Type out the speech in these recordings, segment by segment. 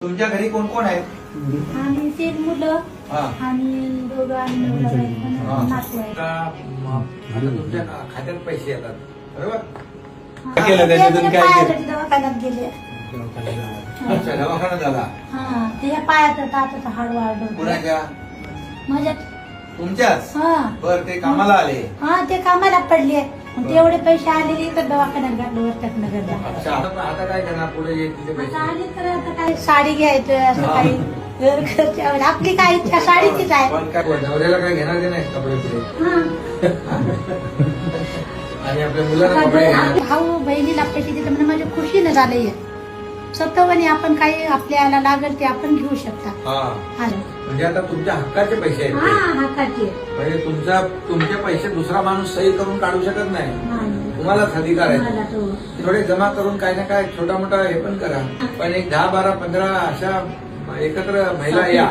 तुमच्या घरी कोण कोण आहेत? आणि 3 मुलं हा. आणि दोघं आणि नवरा बायको आणि नातू आहेत. आता तुमच्या खात्यात पैसे येतात बरोबर? हा. केलं त्याच्यातून ते काय केलं? पायासाठी दवाखान्यात गेले. अच्छा, दवाखाना झाला. हा ते पायाचं ताटाचं हाड वाढलं. कुणाच्या? माझ्या तुमच्याच? हा बर, ते कामाला आले. हा ते कामाला पडले. मग तेवढे पैसे आलेले तर दवाखान्यात घातलं वरतक नगरला. अच्छा, आता काय करणार पुढे येतील पैसे? आता आले तर आता काय साडी घ्यायचं असं काही घर खर्च आपली काय इच्छा साडीचीच आहे. पण काय नवऱ्याला काय घेणार ते नाही कपडे पुढे? हा. आणि आपल्या मुलांना कपडे घेणार? भाऊ बहिणीला पैसे देते म्हणजे माझ्या खुशीनं झालंय. स्वतःवानी आपण काही आपल्याला लागेल ते आपण घेऊ शकता. हा, म्हणजे आता तुमच्या हक्काचे पैसे आहेत हा ते. हक्काची. म्हणजे तुमचे पैसे दुसरा माणूस सही करून काढू शकत नाही. तुम्हालाच अधिकार आहे. थोडे जमा करून काय ना काय छोटा मोठा हे पण करा. पण एक 10, 12, 15 अशा एकत्र महिला या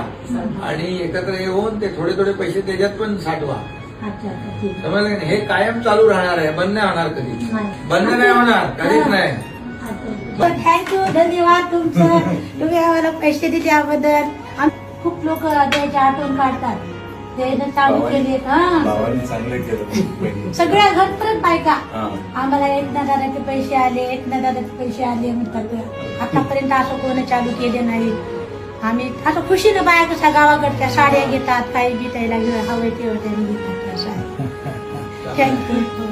आणि एकत्र येऊन ते थोडे थोडे पैसे त्याच्यात पण साठवा. समजलं की नाही? हे कायम चालू राहणार आहे, बंद नाही होणार कधी. बंद नाही होणार कधीच नाही. थँक्यू, धन्यवाद तुमचं. तुम्ही आम्हाला पैसे दिले त्याबद्दल. खूप लोक द्यायचे आठवण काढतात. त्यानं चालू केले. भावाने चांगलं केलं. सगळ्या घरपर्यंत बायका आम्हाला एक ना दादाचे पैसे आले, एक ना दादाचे पैसे आले म्हणतात. आतापर्यंत असं कोण चालू केले नाही. आम्ही असं खुशीनं बाया कशा गावाकडच्या साड्या घेतात, काही बी त्याला हवे तेवढे घेतात. असं आहे. थँक्यू.